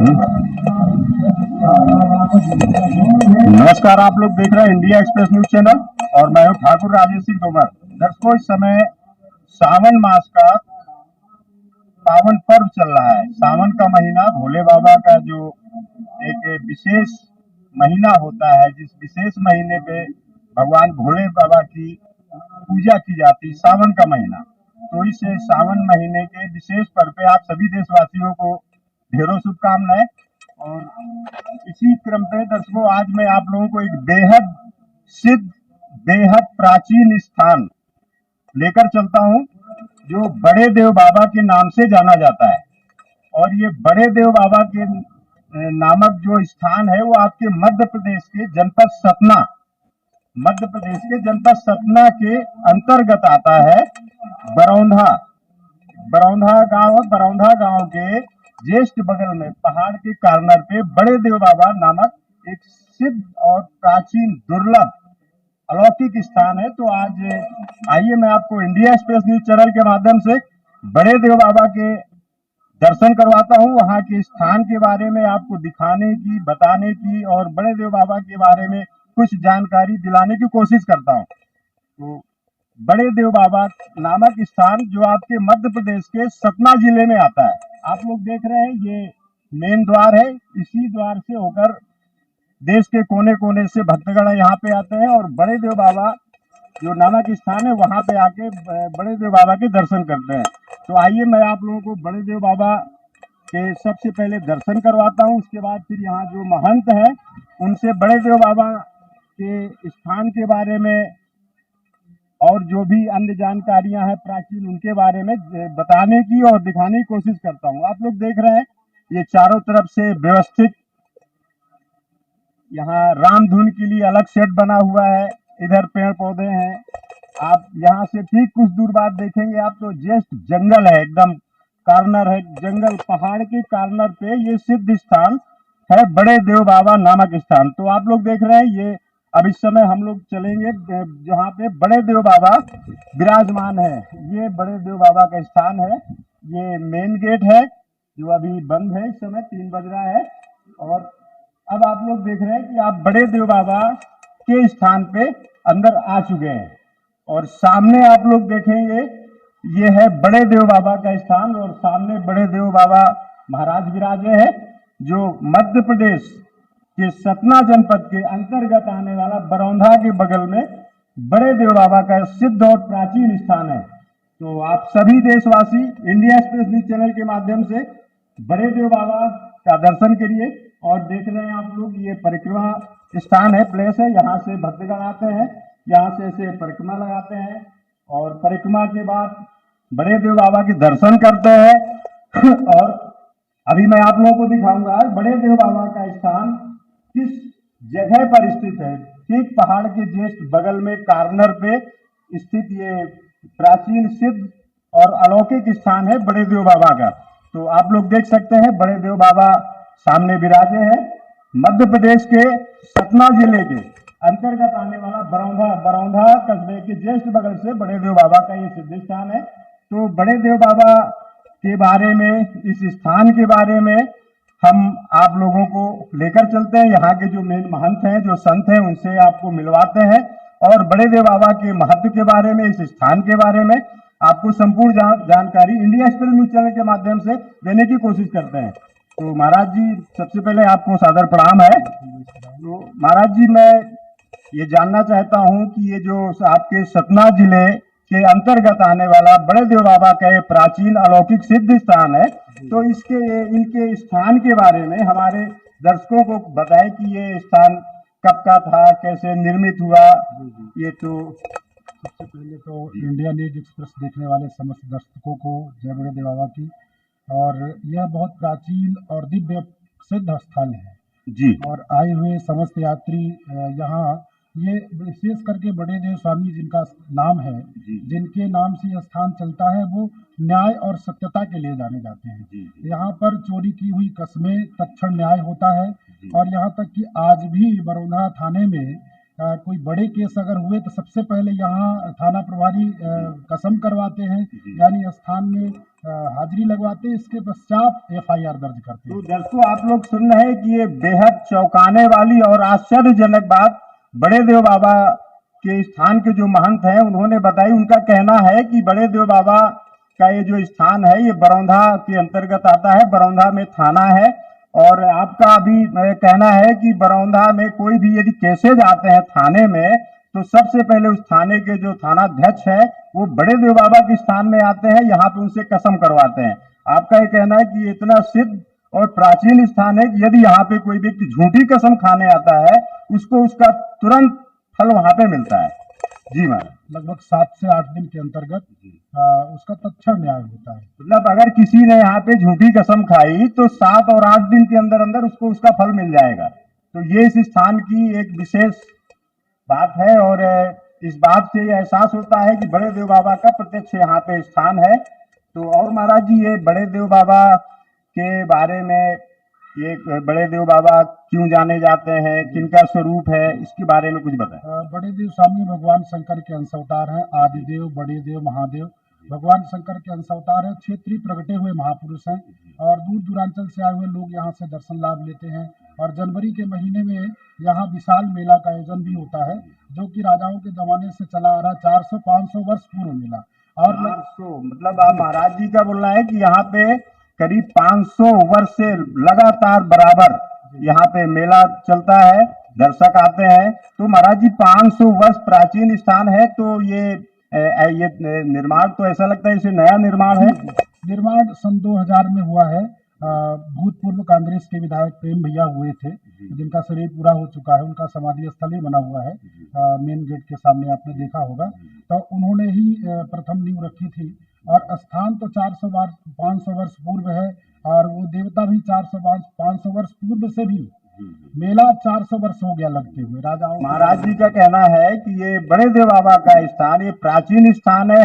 नमस्कार, आप लोग देख रहे हैं इंडिया एक्सप्रेस न्यूज चैनल और मैं हूं ठाकुर राजेश सिंह तोमर। दर्शकों, इस समय सावन मास का पावन पर्व चल रहा है। सावन का महीना भोले बाबा का जो एक विशेष महीना होता है, जिस विशेष महीने पे भगवान भोले बाबा की पूजा की जाती है, सावन का महीना। तो इस सावन महीने के विशेष पर्व पे आप सभी देशवासियों को ढेरों शुभकामनाएं। और इसी क्रम पे दर्शकों, आज मैं आप लोगों को एक बेहद सिद्ध, बेहद प्राचीन स्थान लेकर चलता हूं, जो बड़े देव बाबा के नाम से जाना जाता है। और ये बड़े देव बाबा के नामक जो स्थान है, वो आपके मध्य प्रदेश के जनपद सतना के अंतर्गत आता है। बरौंधा गांव के जस्ट बगल में पहाड़ के कॉर्नर पे बड़े देव बाबा नामक एक सिद्ध और प्राचीन, दुर्लभ, अलौकिक स्थान है। तो आज आइए मैं आपको इंडिया एक्सप्रेस न्यूज चैनल के माध्यम से बड़े देव बाबा के दर्शन करवाता हूं, वहां के स्थान के बारे में आपको दिखाने की, बताने की और बड़े देव बाबा के बारे में कुछ जानकारी दिलाने की कोशिश करता हूं। तो बड़े देव बाबा नामक स्थान जो आपके मध्य प्रदेश के सतना जिले में आता है। आप लोग देख रहे हैं, ये मेन द्वार है। इसी द्वार से होकर देश के कोने कोने से भक्तगण यहाँ पे आते हैं और बड़े देव बाबा जो नामक स्थान है, वहां पे आके बड़े देव बाबा के दर्शन करते हैं। तो आइए मैं आप लोगों को बड़े देव बाबा के सबसे पहले दर्शन करवाता हूँ। उसके बाद फिर यहाँ जो महंत है, उनसे बड़े देव बाबा के स्थान के बारे में और जो भी अन्य जानकारियां हैं प्राचीन, उनके बारे में बताने की और दिखाने की कोशिश करता हूं। आप लोग देख रहे हैं, ये चारों तरफ से व्यवस्थित यहाँ रामधुन के लिए अलग सेट बना हुआ है। इधर पेड़ पौधे हैं। आप यहाँ से ठीक कुछ दूर बाद देखेंगे आप, तो जस्ट जंगल है, एकदम कॉर्नर है जंगल। पहाड़ के कॉर्नर पे ये सिद्ध स्थान है, बड़े देव बाबा नामक स्थान। तो आप लोग देख रहे हैं, ये अब इस समय हम लोग चलेंगे जहाँ पे बड़े देव बाबा विराजमान है। ये बड़े देव बाबा का स्थान है। ये मेन गेट है जो अभी बंद है, इस समय 3 बज रहा है। और अब आप लोग देख रहे हैं कि आप बड़े देव बाबा के स्थान पे अंदर आ चुके हैं। और सामने आप लोग देखेंगे, ये है बड़े देव बाबा का स्थान और सामने बड़े देव बाबा महाराज विराजे हैं, जो मध्य प्रदेश के सतना जनपद के अंतर्गत आने वाला बरौंधा के बगल में बड़े देव बाबा का सिद्ध और प्राचीन स्थान है। तो आप सभी देशवासी इंडिया एक्सप्रेस न्यूज चैनल के माध्यम से बड़े देव बाबा का दर्शन करिए। और देख रहे हैं आप लोग, ये परिक्रमा स्थान है, प्लेस है। यहाँ से भक्तगण आते हैं, यहाँ से ऐसे परिक्रमा लगाते हैं और परिक्रमा के बाद बड़े देव बाबा के दर्शन करते हैं। और अभी मैं आप लोगों को दिखाऊंगा बड़े देव बाबा का स्थान किस जगह पर स्थित है। ठीक पहाड़ के जस्ट बगल में कॉर्नर पे स्थित ये प्राचीन, सिद्ध और अलौकिक स्थान है बड़े देव बाबा का। तो आप लोग देख सकते हैं, बड़े देव बाबा सामने विराजे हैं। मध्य प्रदेश के सतना जिले के अंतर्गत आने वाला बरौंधा कस्बे के जस्ट बगल से बड़े देव बाबा का ये सिद्ध स्थान है। तो बड़े देव बाबा के बारे में, इस स्थान के बारे में हम आप लोगों को लेकर चलते हैं। यहाँ के जो मेन महंत हैं, जो संत हैं, उनसे आपको मिलवाते हैं और बड़े देव बाबा के महत्व के बारे में, इस स्थान के बारे में आपको संपूर्ण जानकारी इंडिया एक्सप्रेस न्यूज चैनल के माध्यम से देने की कोशिश करते हैं। तो महाराज जी, सबसे पहले आपको सादर प्रणाम है। तो महाराज जी, मैं ये जानना चाहता हूँ कि ये जो आपके सतना जिले के अंतर्गत आने वाला बड़े देव बाबा का ये प्राचीन अलौकिक सिद्ध स्थान है, तो इनके स्थान के बारे में हमारे दर्शकों को बताएं कि ये स्थान कब का था, कैसे निर्मित हुआ। ये तो सबसे पहले तो इंडिया न्यूज एक्सप्रेस देखने वाले समस्त दर्शकों को जय बड़े देव बाबा की। और यह बहुत प्राचीन और दिव्य सिद्ध स्थल है जी। और आए हुए समस्त यात्री यहाँ, ये विशेष करके बड़े देव स्वामी जिनका नाम है, जिनके नाम से यह स्थान चलता है, वो न्याय और सत्यता के लिए जाने जाते हैं। यहाँ पर चोरी की हुई कस्में तत्क्षण न्याय होता है। और यहाँ तक कि आज भी बरौंधा थाने में कोई बड़े केस अगर हुए तो सबसे पहले यहाँ थाना प्रभारी कसम करवाते हैं, यानी स्थान में हाजिरी लगवाते हैं, इसके पश्चात एफआईआर दर्ज करते हैं। तो दर्शकों, आप लोग सुन रहे हैं कि ये बेहद चौंकाने वाली और आश्चर्यजनक बात बड़े देव बाबा के स्थान के जो महंत हैं उन्होंने बताई। उनका कहना है कि बड़े देव बाबा का ये जो स्थान है ये बरौंधा के अंतर्गत आता है, बरौंधा में थाना है। और आपका अभी कहना है कि बरौंधा में कोई भी यदि केसेज आते हैं थाने में तो सबसे पहले उस थाने के जो थानाध्यक्ष है वो बड़े देव बाबा के स्थान में आते हैं, यहाँ पे उनसे कसम करवाते हैं। आपका ये कहना है कि ये इतना सिद्ध और प्राचीन स्थान है कि यदि यहाँ पे कोई व्यक्ति झूठी कसम खाने आता है उसको उसका तुरंत फल वहां पे मिलता है। जी महाराज, लगभग 7 से 8 दिन के अंतर्गत उसका तत्क्षण न्याय होता है। मतलब अगर किसी ने यहाँ पे झूठी कसम खाई तो 7 और 8 दिन के अंदर अंदर उसको उसका फल मिल जाएगा। तो ये इस स्थान की एक विशेष बात है और इस बात से ये एहसास होता है कि बड़े देव बाबा का प्रत्यक्ष यहाँ पे स्थान है। तो और महाराज जी, ये बड़े देव बाबा के बारे में, ये बड़े देव बाबा क्यों जाने जाते हैं, किनका स्वरूप है, इसके बारे में कुछ बताएं। बड़े देव स्वामी भगवान शंकर के अंश अवतार हैं। आदिदेव, बड़े देव, महादेव भगवान शंकर के अंश अवतार है। क्षेत्रीय प्रगटे हुए महापुरुष हैं और दूर दूरांचल से आए हुए लोग यहाँ से दर्शन लाभ लेते हैं। और जनवरी के महीने में यहाँ विशाल मेला का आयोजन भी होता है, जो कि राजाओं के जमाने से चला आ रहा 400-500 वर्ष पूर्व मेला। और 400 मतलब आप महाराज जी का बोलना है कि यहाँ पे करीब 500 वर्ष से लगातार बराबर यहाँ पे मेला चलता है, दर्शक आते हैं। तो महाराज जी 500 वर्ष प्राचीन स्थान है, तो ये निर्माण तो ऐसा लगता है जैसे नया निर्माण है। निर्माण सन 2000 में हुआ है। भूतपूर्व कांग्रेस के विधायक प्रेम भैया हुए थे, जिनका शरीर पूरा हो चुका है। उनका समाधि स्थल ही बना हुआ है मेन गेट के सामने, आपने देखा होगा। तो उन्होंने ही प्रथम नींव रखी थी। और स्थान तो 500 वर्ष पूर्व है और वो देवता भी 500 वर्ष पूर्व से भी मेला 400 वर्ष हो गया लगते हुए राजाओं। महाराज जी का कहना है कि ये बड़े देव बाबा का स्थान ये प्राचीन स्थान है,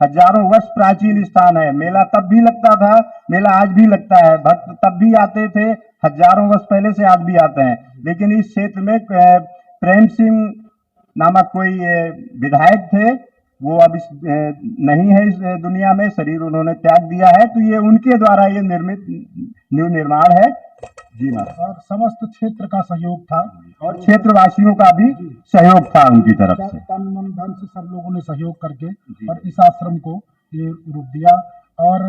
हजारों वर्ष प्राचीन स्थान है। मेला तब भी लगता था, मेला आज भी लगता है, भक्त तब भी आते थे, हजारों वर्ष पहले से आज भी आते हैं। लेकिन इस क्षेत्र में प्रेम सिंह नामक कोई विधायक थे, वो अब नहीं है इस दुनिया में, शरीर उन्होंने त्याग दिया है। तो ये उनके द्वारा ये निर्मित न्यू निर्माण है। जी महाराज, और समस्त क्षेत्र का सहयोग था और क्षेत्रवासियों का भी सहयोग था उनकी तरफ से। तन मन धन से सब लोगों ने सहयोग करके और इस आश्रम को ये रूप दिया। और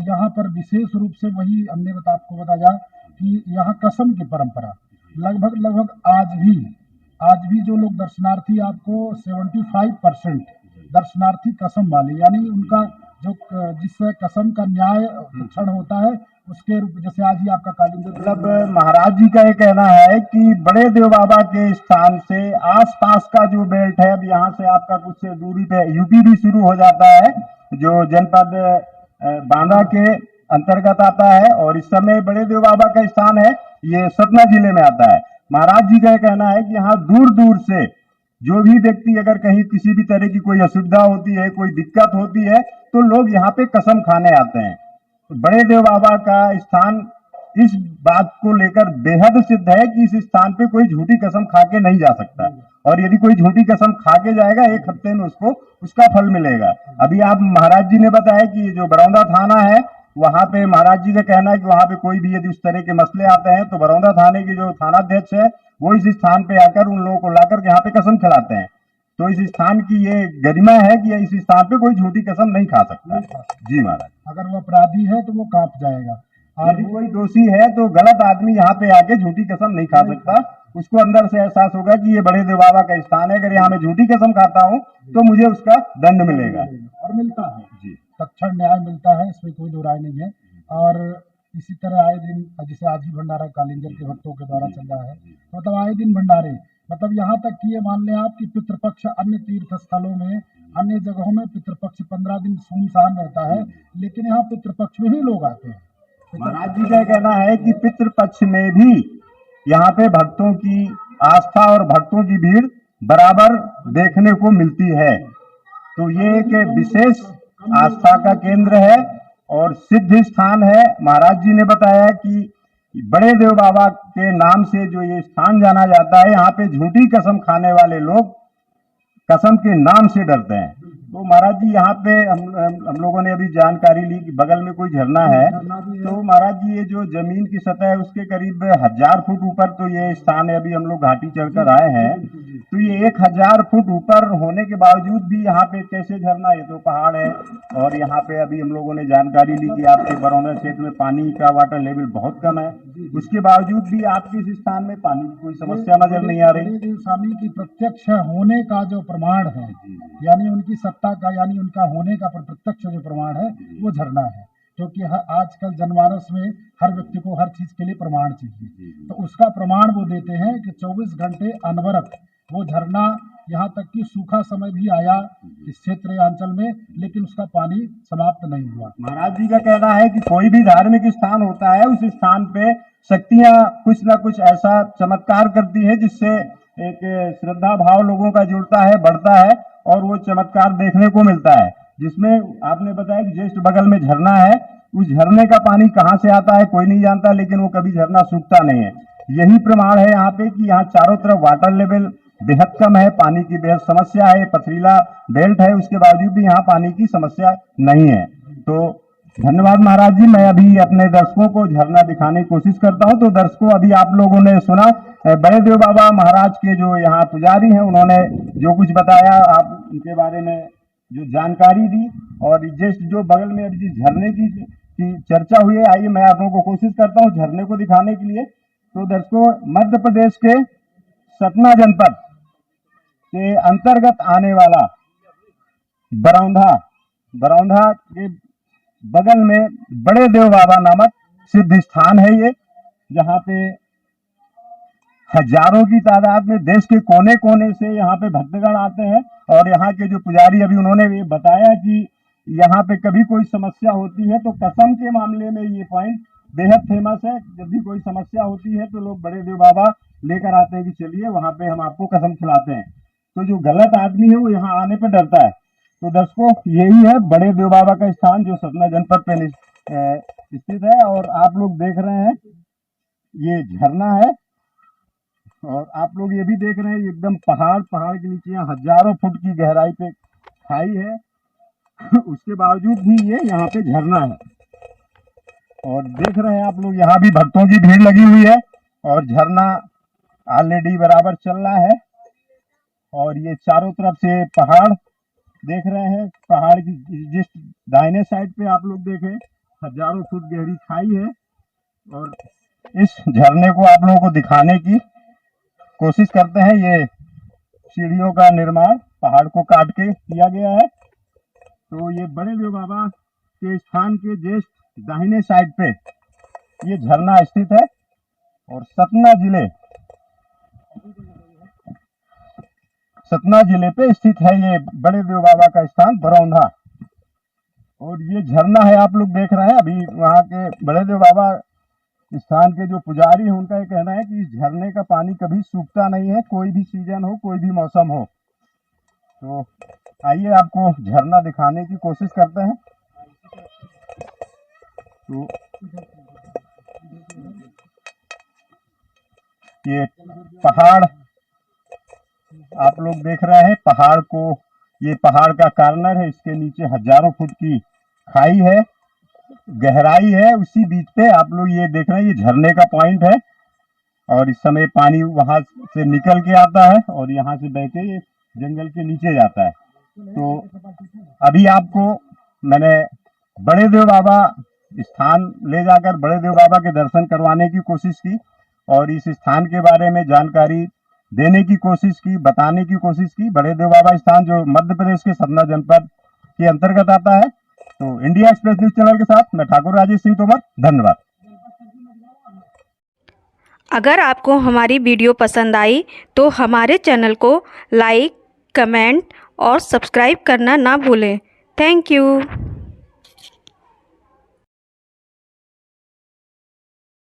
यहाँ पर विशेष रूप से वही हमने आपको बताया कि यहाँ कसम की परंपरा लगभग आज भी जो लोग दर्शनार्थी, आपको 75% दर्शनार्थी कसम वाले, यानी उनका जो जिससे कसम का न्याय क्षण होता है उसके रूप, जैसे आज ही आपका कालिंगर। मतलब महाराज जी का ये कहना है कि बड़े देव बाबा के स्थान से आसपास का जो बेल्ट है, अब यहाँ से आपका कुछ दूरी पे यूपी भी शुरू हो जाता है, जो जनपद बांदा के अंतर्गत आता है। और इस समय बड़े देव बाबा का स्थान है ये सतना जिले में आता है। महाराज जी का ये कहना है कि यहाँ दूर दूर से जो भी व्यक्ति अगर कहीं किसी भी तरह की कोई असुविधा होती है, कोई दिक्कत होती है, तो लोग यहाँ पे कसम खाने आते हैं। तो बड़े देव बाबा का स्थान इस बात को लेकर बेहद सिद्ध है कि इस स्थान पे कोई झूठी कसम खा के नहीं जा सकता। और यदि कोई झूठी कसम खा के जाएगा 1 हफ्ते में उसको उसका फल मिलेगा। अभी आप महाराज जी ने बताया कि जो बरौंधा थाना है वहां पे महाराज जी का कहना है कि वहां पे कोई भी यदि उस तरह के मसले आते हैं तो बरौंधा थाने के जो थानाध्यक्ष है वो इस स्थान पे आकर उन लोगों को लाकर यहाँ पे कसम खिलाते हैं। तो इस स्थान की ये गरिमा है कि इस स्थान पे कोई झूठी कसम नहीं खा सकता। जी महाराज, अगर वो अपराधी है तो वो कांप जाएगा, और यदि कोई दोषी है तो गलत आदमी यहाँ पे आके झूठी कसम नहीं खा सकता। उसको अंदर से एहसास होगा कि ये बड़े देव बाबा का स्थान है, अगर यहाँ मैं झूठी कसम खाता हूँ तो मुझे उसका दंड मिलेगा और मिलता है। जी, तत्क्षण न्याय मिलता है, इसमें कोई दो राय नहीं है। और इसी तरह आए दिन, जैसे आज ही भंडारा कालिंगर के भक्तों के द्वारा चल रहा है, मतलब आए दिन भंडारे, मतलब यहाँ तक कि ये मान लें आप कि पितृपक्ष अन्य तीर्थ स्थलों में, अन्य जगहों में पितृपक्ष 15 दिन सुनसान रहता है, लेकिन यहाँ पितृपक्ष में ही लोग आते हैं। महाराज जी का कहना है कि पितृपक्ष में भी यहाँ पे भक्तों की आस्था और भक्तों की भीड़ बराबर देखने को मिलती है। तो ये एक विशेष आस्था का केंद्र है और सिद्ध स्थान है। महाराज जी ने बताया कि बड़े देव बाबा के नाम से जो ये स्थान जाना जाता है, यहाँ पे झूठी कसम खाने वाले लोग कसम के नाम से डरते हैं। तो महाराज जी यहाँ पे हम लोगों ने अभी जानकारी ली कि बगल में कोई झरना है। तो महाराज जी ये जो जमीन की सतह है उसके करीब 1000 फुट ऊपर तो ये स्थान है। अभी हम लोग घाटी चढ़कर आए हैं, तो ये 1000 फुट ऊपर होने के बावजूद भी यहाँ पे कैसे झरना, ये तो पहाड़ है। और यहाँ पे अभी हम लोगों ने जानकारी ली कि आपके बरौना क्षेत्र में पानी का वाटर लेवल बहुत कम है, उसके बावजूद भी आपके इस स्थान में पानी की कोई समस्या नजर नहीं आ रही। देव स्वामी की प्रत्यक्ष होने का जो प्रमाण है, यानी उनकी सत्ता का, यानी उनका होने का प्रत्यक्ष जो प्रमाण है वो झरना है। क्योंकि आजकल जनमानस में हर व्यक्ति को हर चीज के लिए प्रमाण चाहिए, तो उसका प्रमाण वो देते हैं कि 24 घंटे अनवरत वो झरना, यहाँ तक कि सूखा समय भी आया इस क्षेत्र या अंचल में, लेकिन उसका पानी समाप्त नहीं हुआ। महाराज जी का कहना है कि कोई भी धार्मिक स्थान होता है, उस स्थान पे शक्तियां कुछ न कुछ ऐसा चमत्कार करती है जिससे एक श्रद्धा भाव लोगों का जुड़ता है, बढ़ता है और वो चमत्कार देखने को मिलता है। जिसमें आपने बताया कि जस्ट बगल में झरना है, उस झरने का पानी कहाँ से आता है कोई नहीं जानता, लेकिन वो कभी झरना सूखता नहीं है। यही प्रमाण है यहाँ पे कि यहाँ चारों तरफ वाटर लेवल बेहद कम है, पानी की बेहद समस्या है, पथरीला बेल्ट है, उसके बावजूद भी यहाँ पानी की समस्या नहीं है। तो धन्यवाद महाराज जी। मैं अभी अपने दर्शकों को झरना दिखाने की कोशिश करता हूँ। तो दर्शकों, अभी आप लोगों ने सुना बड़े देव बाबा महाराज के जो यहाँ पुजारी हैं, उन्होंने जो कुछ बताया, आप उनके बारे में जो जानकारी दी, और जस्ट जो बगल में अभी जिस झरने की चर्चा हुई है, आइए मैं आप लोगों को कोशिश करता हूँ झरने को दिखाने के लिए। तो दर्शकों, मध्य प्रदेश के सतना जनपद के अंतर्गत आने वाला बरौंधा के बगल में बड़े देव बाबा नामक सिद्ध स्थान है ये, जहाँ पे हजारों की तादाद में देश के कोने कोने से यहाँ पे भक्तगण आते हैं। और यहाँ के जो पुजारी, अभी उन्होंने ये बताया कि यहाँ पे कभी कोई समस्या होती है तो कसम के मामले में ये पॉइंट बेहद फेमस है। जब भी कोई समस्या होती है तो लोग बड़े देव बाबा लेकर आते हैं कि चलिए वहां पे हम आपको कसम खिलाते हैं। तो जो गलत आदमी है वो यहाँ आने पर डरता है। तो दर्शकों, यही है बड़े देव बाबा का स्थान जो सतना जनपद पे स्थित है। और आप लोग देख रहे हैं ये झरना है, और आप लोग ये भी देख रहे हैं एकदम पहाड़ के नीचे हजारों फुट की गहराई पे खाई है, उसके बावजूद भी ये यहाँ पे झरना है। और देख रहे हैं आप लोग यहाँ भी भक्तों की भीड़ लगी हुई है, और झरना ऑलरेडी बराबर चल रहा है। और ये चारों तरफ से पहाड़ देख रहे हैं, पहाड़ की जिस दाहिने साइड पे आप लोग देखें हजारों फुट गहरी खाई है। और इस झरने को आप लोगों को दिखाने की कोशिश करते हैं। ये सीढ़ियों का निर्माण पहाड़ को काट के किया गया है। तो ये बड़े देव बाबा के स्थान के जस्ट दाहिने साइड पे ये झरना स्थित है, और सतना जिले पे स्थित है ये बड़े देव बाबा का स्थान बरौंधा। और ये झरना है आप लोग देख रहे हैं। अभी वहाँ के बड़े देव बाबा स्थान के जो पुजारी हैं, उनका ये कहना है कि इस झरने का पानी कभी सूखता नहीं है, कोई भी सीजन हो, कोई भी मौसम हो। तो आइए आपको झरना दिखाने की कोशिश करते हैं। तो ये पहाड़ आप लोग देख रहे हैं, पहाड़ को, ये पहाड़ का कॉर्नर है, इसके नीचे हजारों फुट की खाई है, गहराई है। उसी बीच पे आप लोग ये देख रहे हैं, ये झरने का पॉइंट है, और इस समय पानी वहां से निकल के आता है और यहाँ से बह के ये जंगल के नीचे जाता है। तो अभी आपको मैंने बड़े देव बाबा स्थान ले जाकर बड़े देव बाबा के दर्शन करवाने की कोशिश की, और इस स्थान के बारे में जानकारी देने की कोशिश की, बताने की कोशिश की। बड़े देव बाबा स्थान जो मध्य प्रदेश के सतना जनपद के अंतर्गत आता है। तो इंडिया एक्सप्रेस न्यूज चैनल के साथ मैं ठाकुर राजेश सिंह तोमर, धन्यवाद। अगर आपको हमारी वीडियो पसंद आई तो हमारे चैनल को लाइक, कमेंट और सब्सक्राइब करना ना भूलें। Thank you.